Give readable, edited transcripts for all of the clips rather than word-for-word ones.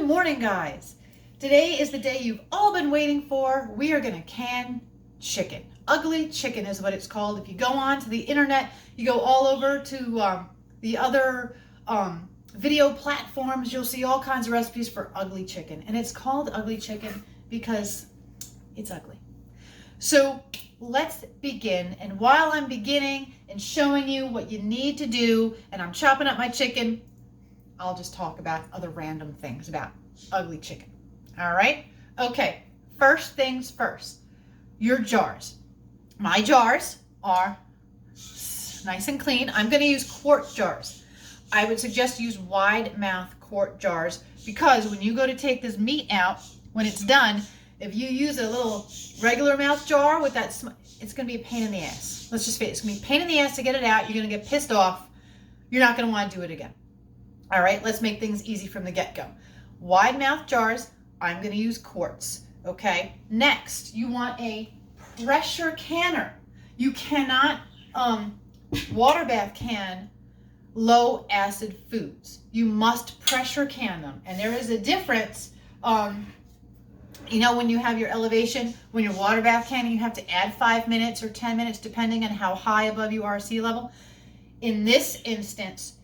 Good morning, guys. Today is the day you've all been waiting for. We are going to can chicken. Ugly chicken is what it's called. If you go on to the internet, you go all over to the other video platforms, you'll see all kinds of recipes for ugly chicken. And it's called ugly chicken because it's ugly. So let's begin. And while I'm beginning and showing you what you need to do, and I'm chopping up my chicken, I'll just talk about other random things about ugly chicken. All right? Okay, first things first. Your jars. My jars are nice and clean. I'm going to use quart jars. I would suggest use wide mouth quart jars because when you go to take this meat out, when it's done, if you use a little regular mouth jar with that, it's going to be a pain in the ass. Let's just face it. It's going to be a pain in the ass to get it out. You're going to get pissed off. You're not going to want to do it again. All right, let's make things easy from the get-go. Wide mouth jars, I'm going to use quarts, okay? Next, you want a pressure canner. You cannot water bath can low acid foods. You must pressure can them. And there is a difference, you know, when you have your elevation, when you're water bath canning, you have to add 5 minutes or 10 minutes depending on how high above you are sea level. In this instance,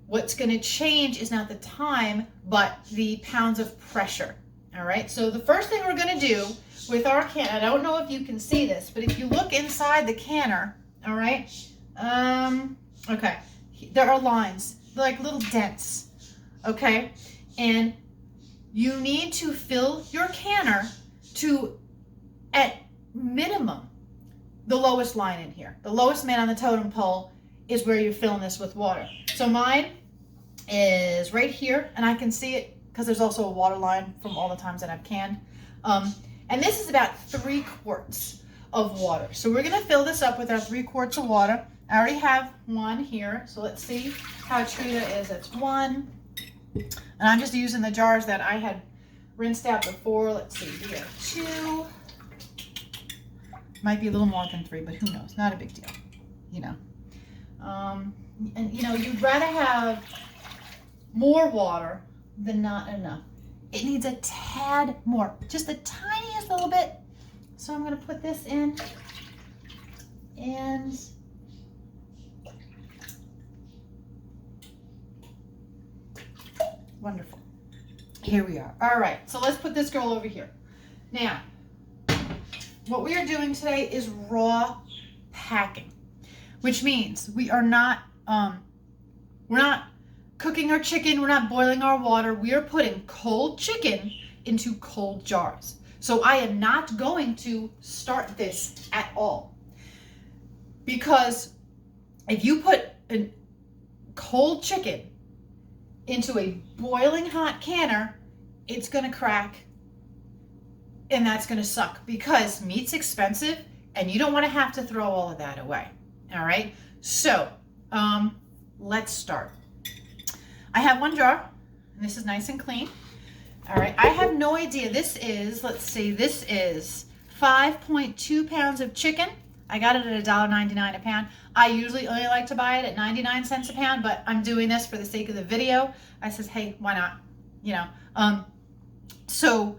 what's going to change is not the time, but the pounds of pressure. All right, so the first thing we're going to do with our can, I don't know if you can see this, but if you look inside the canner, all right, okay, there are lines, like little dents, okay, and you need to fill your canner to, at minimum, the lowest line in here. The lowest man on the totem pole is where you're filling this with water. So mine is right here, and I can see it because there's also a water line from all the times that I've canned. And this is about 3 quarts of water. So we're going to fill this up with our 3 quarts of water. I already have one here, so let's see how true that is. That's 1. And I'm just using the jars that I had rinsed out before. Let's see here. 2. Might be a little more than 3, but who knows? Not a big deal, you know. And you know, you'd rather have more water than not enough. It needs a tad more, just the tiniest little bit. So I'm going to put this in and wonderful. Here we are. All right, so let's put this girl over here. Now, what we are doing today is raw packing, which means we are not, we're not cooking our chicken, we're not boiling our water, we are putting cold chicken into cold jars. So I am not going to start this at all. Because if you put a cold chicken into a boiling hot canner, it's gonna crack and that's gonna suck because meat's expensive and you don't wanna have to throw all of that away. All right, so let's start. I have 1 jar, and this is nice and clean. All right, I have no idea. This is, let's see, this is 5.2 pounds of chicken. I got it at $1.99 a pound. I usually only like to buy it at 99 cents a pound, but I'm doing this for the sake of the video. I says, hey, why not? You know, so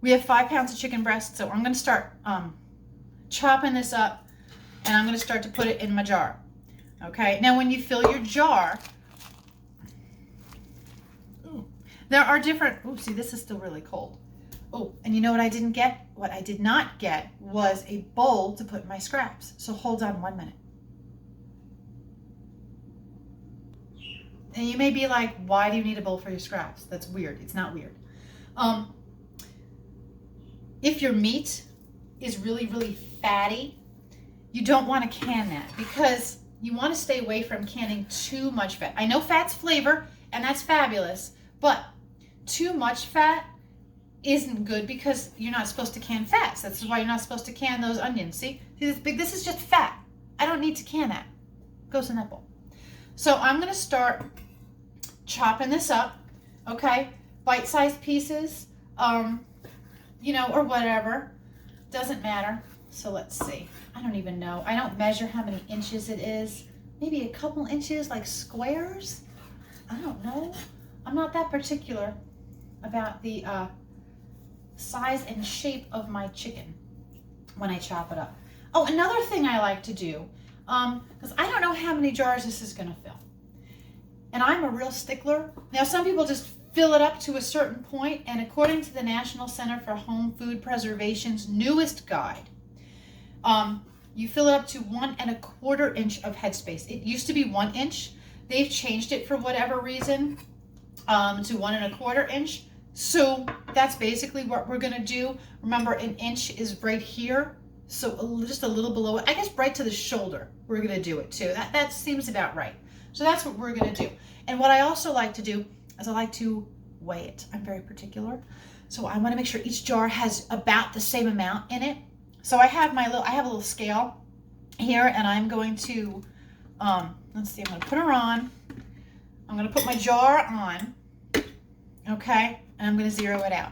we have 5 pounds of chicken breast. So I'm going to start chopping this up, and I'm going to start to put it in my jar. Okay, now when you fill your jar, there are different, oh, see, this is still really cold. Oh, and you know what I didn't get? What I did not get was a bowl to put my scraps. So hold on 1 minute. And you may be like, why do you need a bowl for your scraps? That's weird. It's not weird. If your meat is really, really fatty, you don't want to can that because you want to stay away from canning too much fat. I know fat's flavor, and that's fabulous, but too much fat isn't good because you're not supposed to can fats. That's why you're not supposed to can those onions. See this big, this is just fat. I don't need to can that. Goes in that bowl. So I'm going to start chopping this up, okay? Bite-sized pieces, you know, or whatever. Doesn't matter. So let's see. I don't even know. I don't measure how many inches it is. Maybe a couple inches, like squares? I don't know. I'm not that particular. about the size and shape of my chicken when I chop it up. Oh, another thing I like to do, because I don't know how many jars this is going to fill. And I'm a real stickler. Now, some people just fill it up to a certain point, and according to the National Center for Home Food Preservation's newest guide, you fill it up to 1 1/4 inch of headspace. It used to be 1 inch. They've changed it for whatever reason to 1 1/4 inch. So that's basically what we're gonna do. Remember, an inch is right here, so just a little below it. I guess right to the shoulder, we're gonna do it too. That seems about right. So that's what we're gonna do. And what I also like to do is I like to weigh it. I'm very particular. So I wanna make sure each jar has about the same amount in it. So I have I have a little scale here, and I'm going to, let's see, I'm gonna put her on. I'm gonna put my jar on, okay? And I'm gonna zero it out.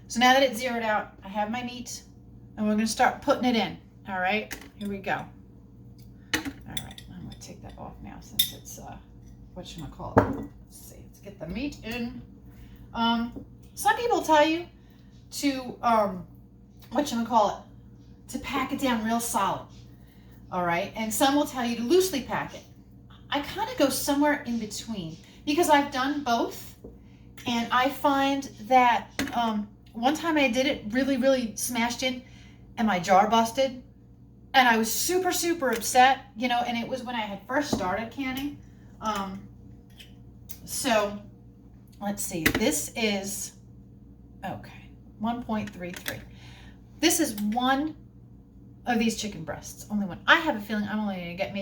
So now that it's zeroed out, I have my meat, and we're gonna start putting it in. All right, here we go. All right, I'm gonna take that off now since it's, whatchamacallit. Let's see, let's get the meat in. Some people tell you to, to pack it down real solid. All right, and some will tell you to loosely pack it. I kind of go somewhere in between because I've done both, and I find that one time I did it really smashed in, and my jar busted, and I was super upset, you know, and it was when I had first started canning. So let's see, this is, okay, 1.33. This is one of these chicken breasts, only one. I have a feeling I'm only gonna get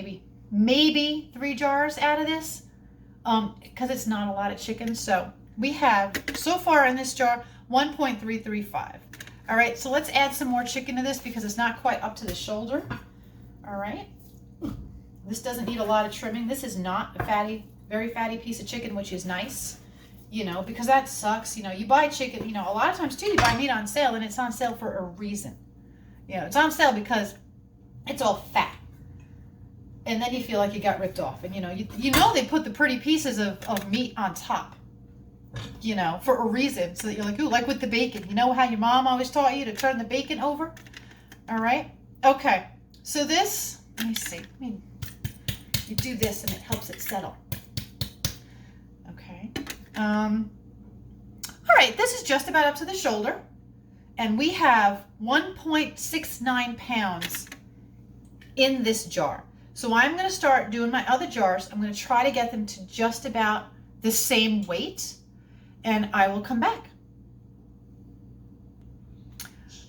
maybe 3 jars out of this, because it's not a lot of chicken. So we have, so far in this jar, 1.335. All right, so let's add some more chicken to this because it's not quite up to the shoulder. All right, this doesn't need a lot of trimming. This is not a very fatty piece of chicken, which is nice, you know, because that sucks. You know, you buy chicken, you know, a lot of times too, you buy meat on sale, and it's on sale for a reason. You know, it's on sale because it's all fat. And then you feel like you got ripped off. And, you know they put the pretty pieces of meat on top, you know, for a reason. So that you're like, ooh, like with the bacon. You know how your mom always taught you to turn the bacon over? All right. Okay. So this, let me see. You do this and it helps it settle. Okay. All right. This is just about up to the shoulder. And we have 1.69 pounds in this jar. So I'm going to start doing my other jars. I'm going to try to get them to just about the same weight, and I will come back.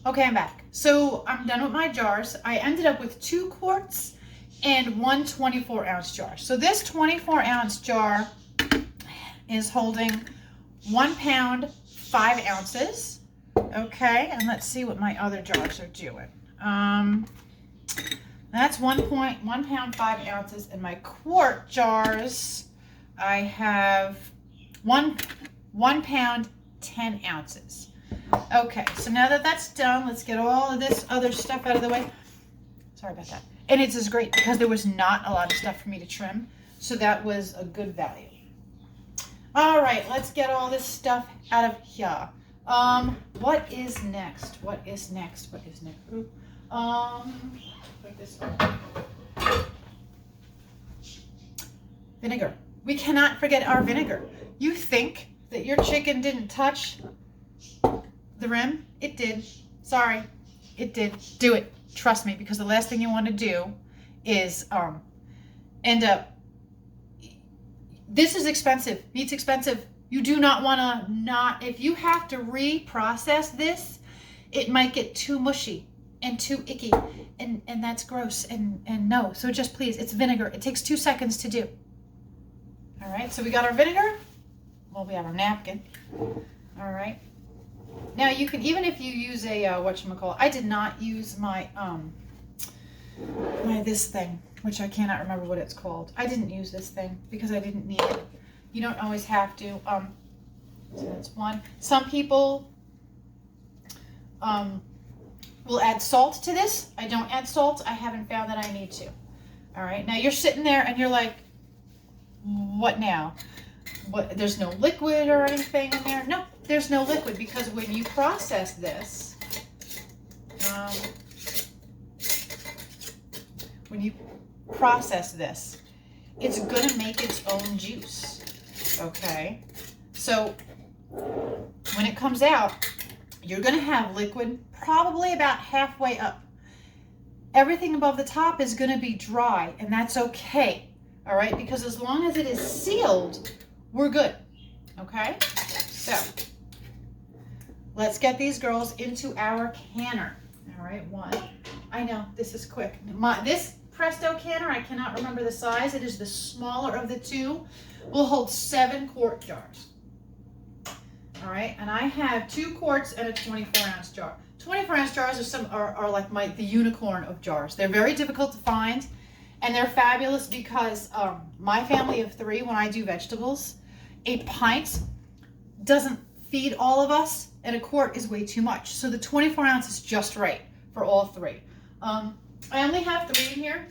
Okay, I'm back. So I'm done with my jars. I ended up with 2 quarts and 1 24-ounce jar. So this 24-ounce jar is holding 1 pound, 5 ounces. Okay, and let's see what my other jars are doing. That's 1 pound, 5 ounces. And my quart jars, I have 1 pound, 10 ounces. Okay, so now that that's done, let's get all of this other stuff out of the way. Sorry about that. And it's just great because there was not a lot of stuff for me to trim, so that was a good value. All right, let's get all this stuff out of here. What is next? What is next? What is next? Put this on. Vinegar. We cannot forget our vinegar. You think that your chicken didn't touch the rim? It did. Sorry, it did. Do it. Trust me, because the last thing you want to do is end up. This is expensive. Meat's expensive. You do not want to if you have to reprocess this, it might get too mushy and too icky, and that's gross, and no. So just please, it's vinegar. It takes 2 seconds to do. All right, so we got our vinegar. Well, we have our napkin. All right. Now you can, even if you use a, whatchamacallit, I did not use my this thing, which I cannot remember what it's called. I didn't use this thing because I didn't need it. You don't always have to. So that's one. Some people will add salt to this. I don't add salt. I haven't found that I need to. All right. Now you're sitting there and you're like, what now? There's no liquid or anything in there. No, there's no liquid because when you process this, it's going to make its own juice. Okay, so when it comes out, you're going to have liquid probably about halfway up. Everything above the top is going to be dry, and that's okay. All right, because as long as it is sealed, we're good. Okay, so let's get these girls into our canner. All right, one. I know this is quick. This Presto canner, I cannot remember the size. It is the smaller of the two. Will hold 7 quart jars. All right, and I have 2 quarts and a 24-ounce jar. 24-ounce jars are like the unicorn of jars. They're very difficult to find, and they're fabulous because my family of 3, when I do vegetables, a pint doesn't feed all of us, and a quart is way too much. So the 24 ounce is just right for all 3. I only have 3 in here,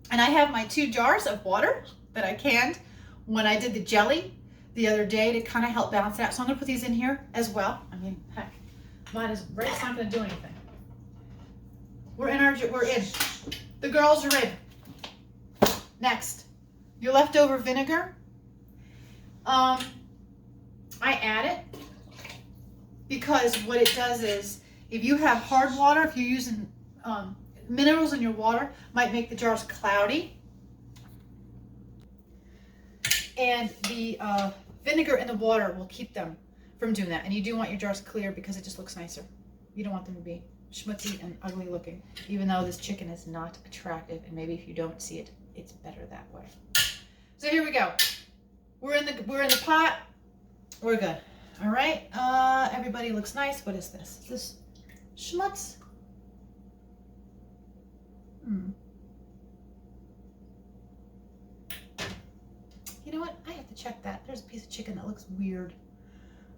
and I have my 2 jars of water that I canned when I did the jelly the other day to kind of help balance it out. So I'm gonna put these in here as well. I mean, heck, mine is right. It's not gonna do anything. We're in. The girls are in. Next, your leftover vinegar. I add it because what it does is, if you have hard water, if you're using minerals in your water, might make the jars cloudy. And the vinegar in the water will keep them from doing that. And you do want your jars clear because it just looks nicer. You don't want them to be schmutzy and ugly looking, even though this chicken is not attractive. And maybe if you don't see it, it's better that way. So here we go. We're in the pot. We're good. All right. Everybody looks nice. What is this? Is this schmutz? You know what? I have to check that. There's a piece of chicken that looks weird.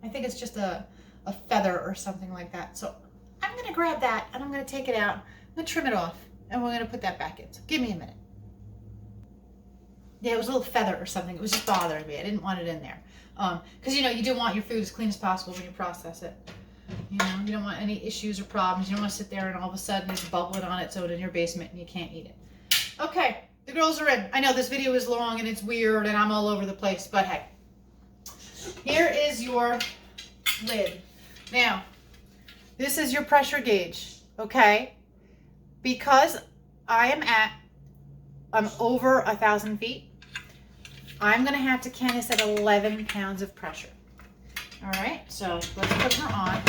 I think it's just a feather or something like that. So I'm going to grab that and I'm going to take it out. I'm going to trim it off and we're going to put that back in. So give me a minute. Yeah, it was a little feather or something. It was just bothering me. I didn't want it in there. Because, you know, you do want your food as clean as possible when you process it. You know, you don't want any issues or problems. You don't want to sit there and all of a sudden there's bubbling on it so it's in your basement and you can't eat it. Okay, the girls are in. I know this video is long and it's weird and I'm all over the place, but hey. Here is your lid. Now, this is your pressure gauge, okay? Because I'm over 1,000 feet, I'm gonna have to can this at 11 pounds of pressure. All right, so let's put her on.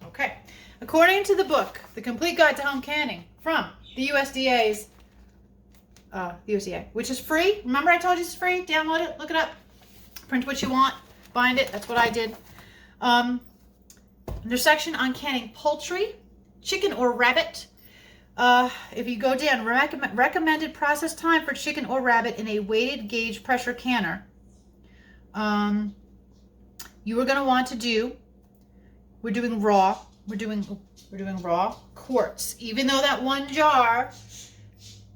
Okay. According to the book, The Complete Guide to Home Canning from the USDA, which is free. Remember I told you it's free? Download it, look it up, print what you want, bind it. That's what I did. There's a section on canning poultry, chicken or rabbit. If you go down, recommended process time for chicken or rabbit in a weighted gauge pressure canner. You are going to want to do, we're doing raw quarts. Even though that one jar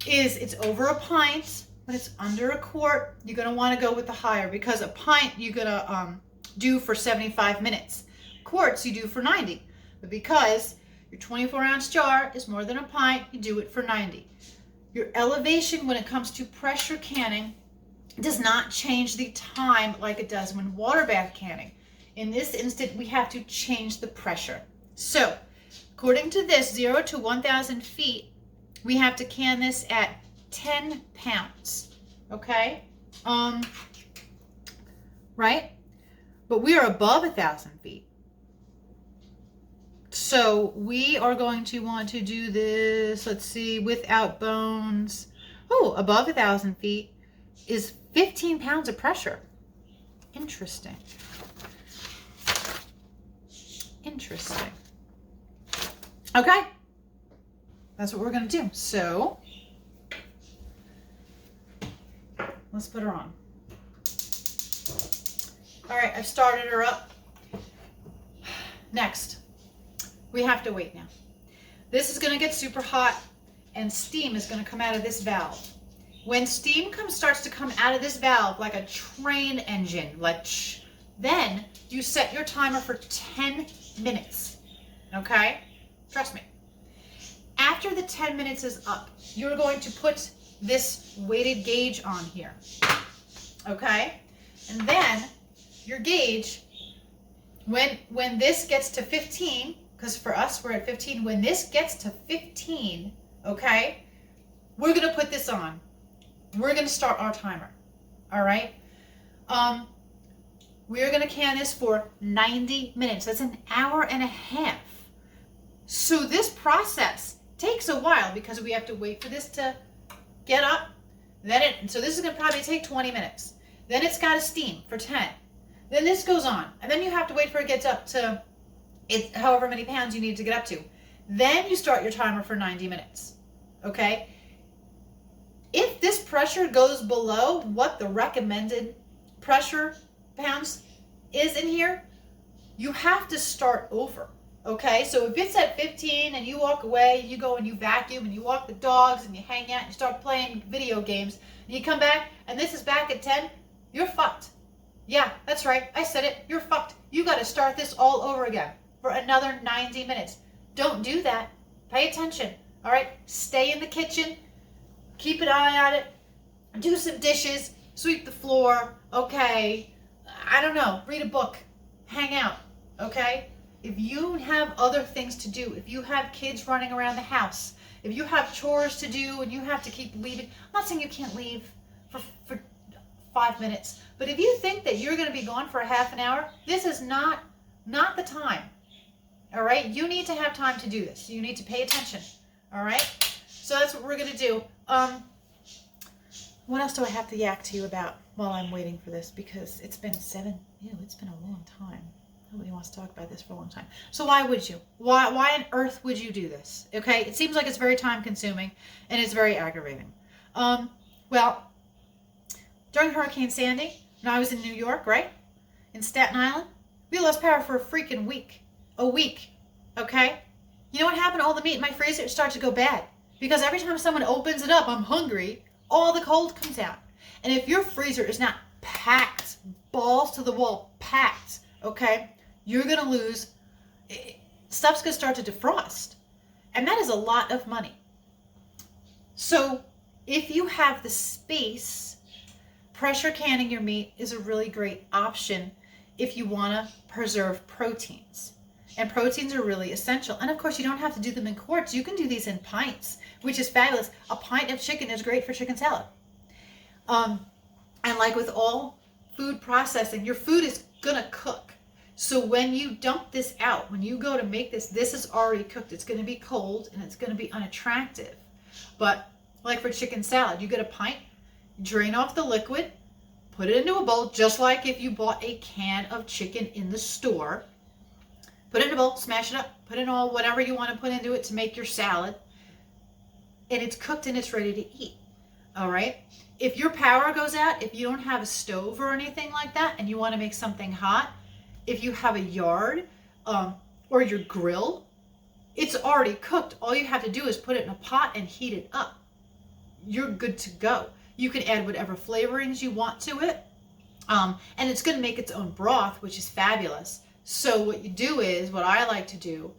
it's over a pint, but it's under a quart, you're going to want to go with the higher, because a pint you're going to do for 75 minutes. Quarts you do for 90. But because your 24-ounce jar is more than a pint, you do it for 90. Your elevation when it comes to pressure canning does not change the time like it does when water bath canning. In this instant, we have to change the pressure. So, according to this, 0 to 1,000 feet, we have to can this at 10 pounds, okay? Right? But we are above 1,000 feet. So we are going to want to do this, let's see, without bones. Oh, above 1,000 feet is 15 pounds of pressure. Interesting. Interesting. Okay. That's what we're going to do. So let's put her on. All right, I've started her up. Next, we have to wait now. This is going to get super hot, and steam is going to come out of this valve. When steam starts to come out of this valve like a train engine, then you set your timer for 10 minutes. Okay? Trust me. After the 10 minutes is up, you're going to put this weighted gauge on here. Okay? And then your gauge, when this gets to 15, because for us we're at 15, when this gets to 15, okay, we're going to put this on. We're going to start our timer. All right? We're going to can this for 90 minutes. That's an hour and a half. So this process takes a while because we have to wait for this to get up. So this is going to probably take 20 minutes. Then it's got to steam for 10. Then this goes on. And then you have to wait for it gets up to however many pounds you need to get up to. Then you start your timer for 90 minutes. Okay? If this pressure goes below what the recommended pressure pounds is in here, you have to start over. Okay, so if it's at 15 and you walk away, you go and you vacuum and you walk the dogs and you hang out and you start playing video games and you come back and this is back at 10, you're fucked. Yeah, that's right. I said it. You're fucked. You got to start this all over again for another 90 minutes. Don't do that. Pay attention. All right, stay in the kitchen. Keep an eye on it. Do some dishes. Sweep the floor. Okay. I don't know. Read a book. Hang out. Okay? If you have other things to do, if you have kids running around the house, if you have chores to do and you have to keep leaving, I'm not saying you can't leave for 5 minutes, but if you think that you're going to be gone for a half an hour, this is not the time. All right? You need to have time to do this. You need to pay attention. All right? So that's what we're going to do. What else do I have to yak to you about while I'm waiting for this? Because it's been it's been a long time. Nobody wants to talk about this for a long time. So why would you? Why on earth would you do this? Okay, it seems like it's very time consuming and it's very aggravating. Well, during Hurricane Sandy, when I was in New York, right? In Staten Island, we lost power for a freaking week. A week. Okay? You know what happened? All the meat in my freezer started to go bad. Because every time someone opens it up, I'm hungry, all the cold comes out. And if your freezer is not packed, balls to the wall, packed, okay, you're going to lose, stuff's going to start to defrost. And that is a lot of money. So if you have the space, pressure canning your meat is a really great option if you want to preserve proteins. And proteins are really essential. And of course, you don't have to do them in quarts. You can do these in pints, which is fabulous. A pint of chicken is great for chicken salad. And like with all food processing, your food is going to cook. So when you dump this out, when you go to make this, this is already cooked. It's going to be cold and it's going to be unattractive. But like for chicken salad, you get a pint, drain off the liquid, put it into a bowl, just like if you bought a can of chicken in the store. Put it in a bowl, smash it up, put in all whatever you want to put into it to make your salad. And it's cooked and it's ready to eat. All right? If your power goes out, if you don't have a stove or anything like that, and you want to make something hot, if you have a yard or your grill, it's already cooked. All you have to do is put it in a pot and heat it up. You're good to go. You can add whatever flavorings you want to it. And it's going to make its own broth, which is fabulous. So what you do is, what I like to do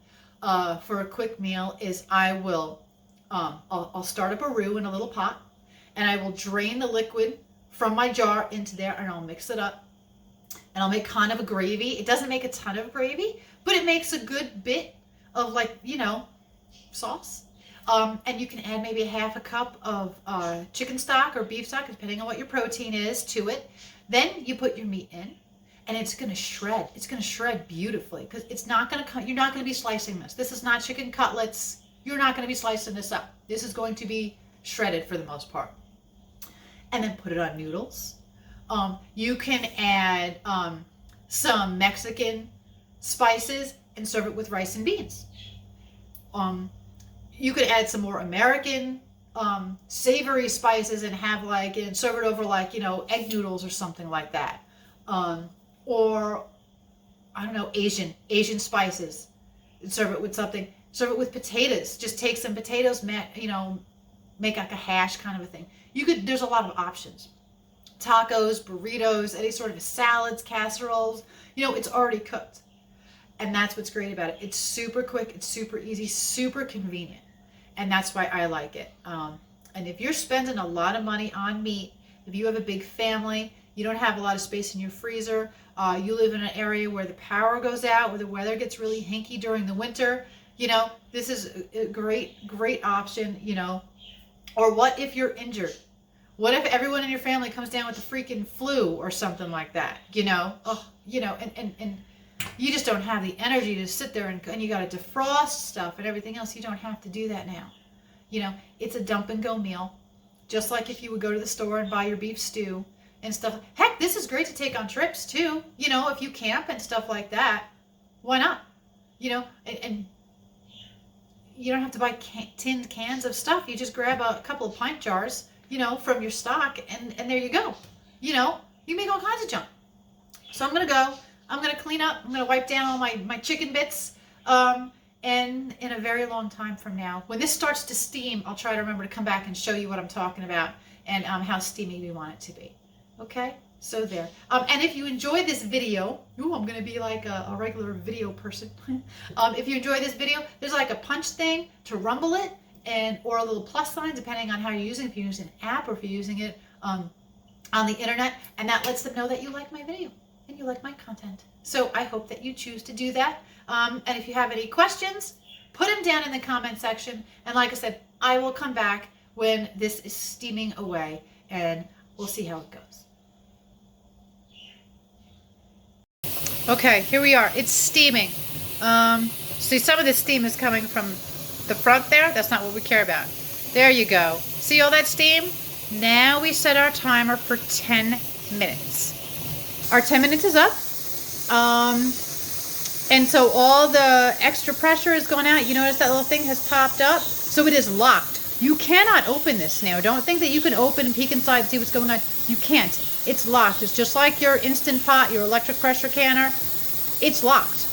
for a quick meal is I will, I'll start up a roux in a little pot, and I will drain the liquid from my jar into there, and I'll mix it up. And I'll make kind of a gravy. It doesn't make a ton of gravy, but it makes a good bit of, like, you know, sauce. And you can add maybe a half a cup of chicken stock or beef stock, depending on what your protein is, to it. Then you put your meat in. And it's going to shred. It's going to shred beautifully because it's not going to. You're not going to be slicing this. This is not chicken cutlets. You're not going to be slicing this up. This is going to be shredded for the most part. And then put it on noodles. You can add some Mexican spices and serve it with rice and beans. You could add some more American savory spices and have and serve it over egg noodles or something like that. Or, I don't know, Asian spices. Serve it with something. Serve it with potatoes. Just take some potatoes, you know, make like a hash kind of a thing. There's a lot of options. Tacos, burritos, any sort of salads, casseroles, you know, it's already cooked. And that's what's great about it. It's super quick, it's super easy, super convenient. And that's why I like it. And if you're spending a lot of money on meat, if you have a big family, you don't have a lot of space in your freezer, you live in an area where the power goes out, where the weather gets really hinky during the winter, you know, this is a great option, you know. Or what if you're injured? What if everyone in your family comes down with the freaking flu or something like that, you know? Oh, you know, and you just don't have the energy to sit there and you got to defrost stuff and everything else. You don't have to do that now. You know, it's a dump and go meal. Just like if you would go to the store and buy your beef stew and stuff. Heck, this is great to take on trips too. You know, if you camp and stuff like that, why not? You know, and you don't have to buy tinned cans of stuff. You just grab a couple of pint jars, you know, from your stock, and there you go. You know, you make all kinds of junk. So I'm going to go. I'm going to clean up. I'm going to wipe down all my chicken bits. And in a very long time from now, when this starts to steam, I'll try to remember to come back and show you what I'm talking about and how steamy we want it to be. Okay? So there. And if you enjoy this video, I'm going to be like a regular video person. If you enjoy this video, there's like a punch thing to rumble it, or a little plus sign, depending on how you're using it. If you're using an app or if you're using it on the internet, and that lets them know that you like my video and you like my content. So I hope that you choose to do that. And if you have any questions, put them down in the comment section. And like I said, I will come back when this is steaming away, and we'll see how it goes. Okay, here we are. It's steaming. See, some of the steam is coming from the front there. That's not what we care about. There you go. See all that steam? Now we set our timer for 10 minutes. Our 10 minutes is up. And so all the extra pressure has gone out. You notice that little thing has popped up? So it is locked. You cannot open this now. Don't think that you can open and peek inside and see what's going on. You can't. It's locked. It's just like your Instant Pot, your electric pressure canner. It's locked.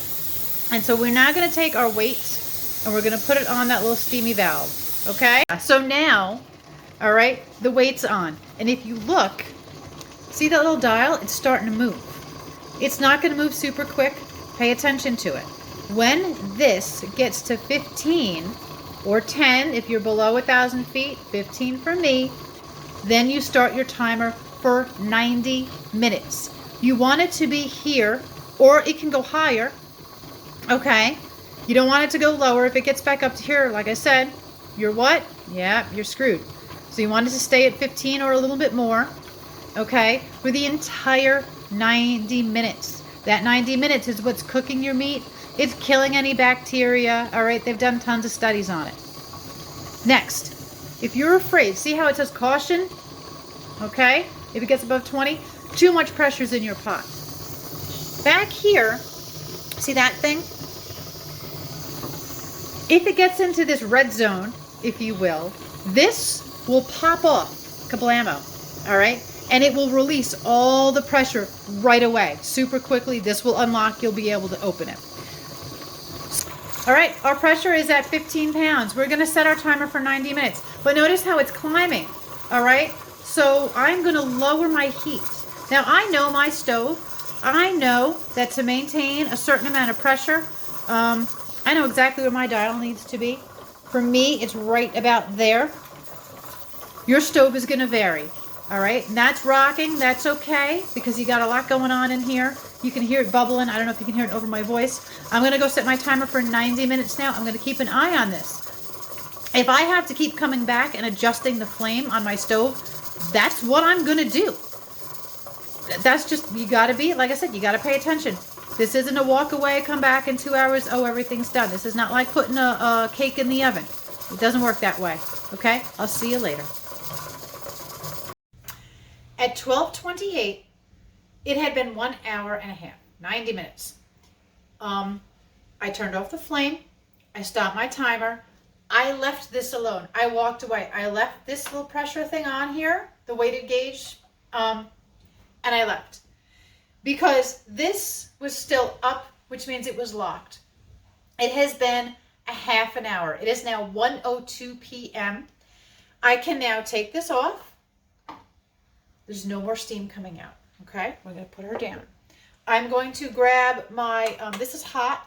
And so we're now going to take our weight and we're going to put it on that little steamy valve. Okay? So now, all right, the weight's on. And if you look, see that little dial? It's starting to move. It's not going to move super quick. Pay attention to it. When this gets to 15 or 10, if you're below 1,000 feet, 15 for me, then you start your timer for 90 minutes. You want it to be here, or it can go higher, okay? You don't want it to go lower. If it gets back up to here, like I said, you're what? Yeah, you're screwed. So you want it to stay at 15 or a little bit more, okay, for the entire 90 minutes. That 90 minutes is what's cooking your meat. It's killing any bacteria, all right? They've done tons of studies on it. Next, if you're afraid, see how it says caution, okay? If it gets above 20, too much pressure's in your pot. Back here, see that thing? If it gets into this red zone, if you will, this will pop off, kablamo, all right? And it will release all the pressure right away, super quickly. This will unlock, you'll be able to open it. All right, our pressure is at 15 pounds. We're gonna set our timer for 90 minutes. But notice how it's climbing, all right? So I'm gonna lower my heat. Now I know my stove. I know that to maintain a certain amount of pressure, I know exactly where my dial needs to be. For me, it's right about there. Your stove is gonna vary. All right, and that's rocking. That's okay, because you got a lot going on in here. You can hear it bubbling. I don't know if you can hear it over my voice. I'm going to go set my timer for 90 minutes now. I'm going to keep an eye on this. If I have to keep coming back and adjusting the flame on my stove, that's what I'm going to do. That's just, you got to be, like I said, you got to pay attention. This isn't a walk away, come back in 2 hours, oh, everything's done. This is not like putting a cake in the oven. It doesn't work that way, okay? I'll see you later. At 12:28, it had been 1 hour and a half, 90 minutes. I turned off the flame. I stopped my timer. I left this alone. I walked away. I left this little pressure thing on here, the weighted gauge, and I left. Because this was still up, which means it was locked. It has been a half an hour. It is now 1:02 p.m. I can now take this off. There's no more steam coming out. Okay, we're going to put her down. I'm going to grab my, this is hot,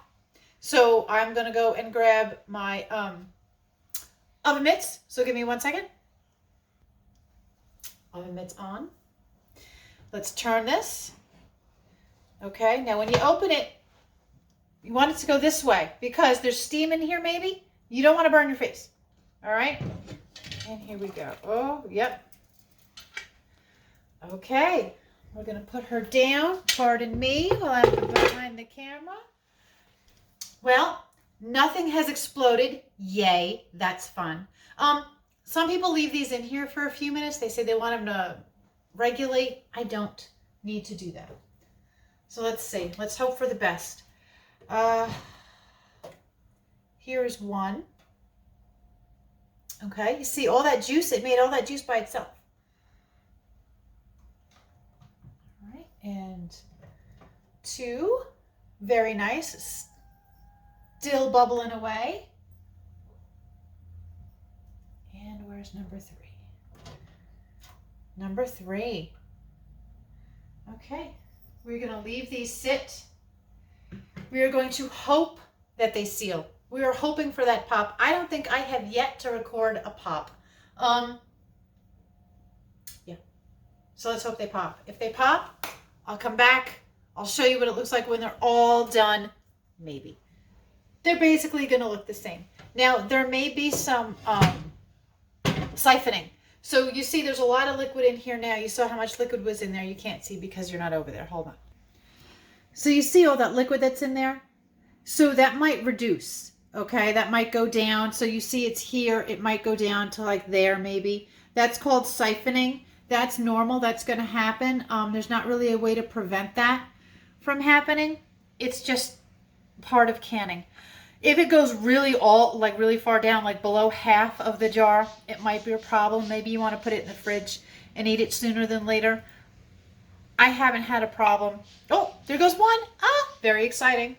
so I'm going to go and grab my oven mitts. So give me 1 second. Oven mitts on. Let's turn this. Okay, now when you open it, you want it to go this way because there's steam in here maybe. You don't want to burn your face. All right, and here we go. Oh, yep. Okay, we're going to put her down. Pardon me while I'm behind the camera. Well, nothing has exploded. Yay, that's fun. Some people leave these in here for a few minutes. They say they want them to regulate. I don't need to do that. So let's see. Let's hope for the best. Here's one. Okay, you see all that juice? It made all that juice by itself. All right, and two. Very nice. Still bubbling away. And where's number three? Number three. Okay, we're going to leave these sit. We are going to hope that they seal. We are hoping for that pop. I don't think I have yet to record a pop. Yeah. So let's hope they pop. If they pop, I'll come back. I'll show you what it looks like when they're all done. Maybe. They're basically going to look the same. Now, there may be some siphoning. So you see there's a lot of liquid in here now. You saw how much liquid was in there. You can't see because you're not over there. Hold on. So you see all that liquid that's in there? So that might reduce, okay? That might go down. So you see it's here. It might go down to like there maybe. That's called siphoning. That's normal. That's going to happen. There's not really a way to prevent that from happening. It's just part of canning. If it goes really far down, like below half of the jar, it might be a problem. Maybe you want to put it in the fridge and eat it sooner than later. I haven't had a problem. Oh, there goes one. Ah, very exciting.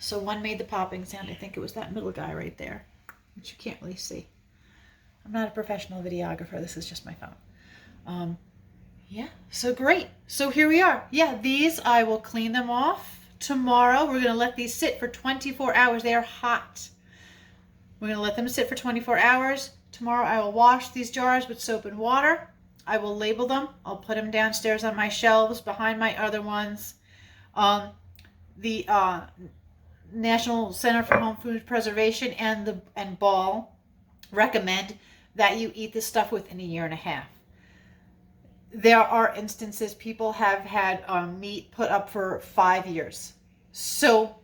So one made the popping sound. I think it was that middle guy right there, which you can't really see. I'm not a professional videographer. This is just my phone. Yeah, so great. So here we are. Yeah, these I will clean them off tomorrow. We're going to let these sit for 24 hours. They are hot. We're going to let them sit for 24 hours. Tomorrow I will wash these jars with soap and water. I will label them. I'll put them downstairs on my shelves behind my other ones. The National Center for Home Food Preservation and Ball recommend that you eat this stuff within a year and a half. There are instances people have had meat put up for 5 years. So,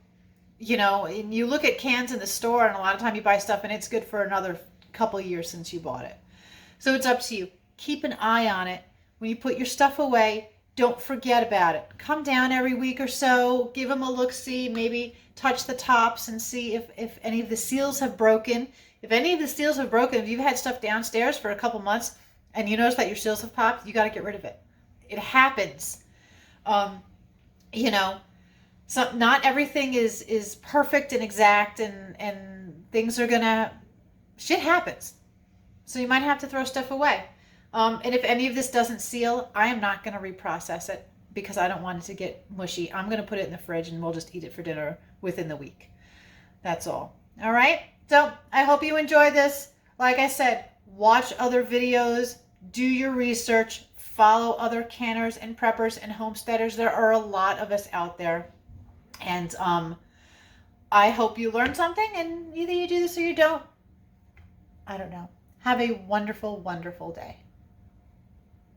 you know, and you look at cans in the store and a lot of time you buy stuff and it's good for another couple of years since you bought it. So it's up to you. Keep an eye on it. When you put your stuff away, don't forget about it. Come down every week or so, give them a look-see, maybe touch the tops and see if any of the seals have broken. If any of the seals have broken, if you've had stuff downstairs for a couple months and you notice that your seals have popped, you got to get rid of it. It happens. You know, so not everything is perfect and exact and things are gonna, shit happens. So you might have to throw stuff away. And if any of this doesn't seal, I am not going to reprocess it because I don't want it to get mushy. I'm going to put it in the fridge and we'll just eat it for dinner within the week. That's all. All right. So I hope you enjoy this. Like I said, watch other videos, do your research, follow other canners and preppers and homesteaders. There are a lot of us out there. And I hope you learned something and either you do this or you don't. I don't know. Have a wonderful, wonderful day.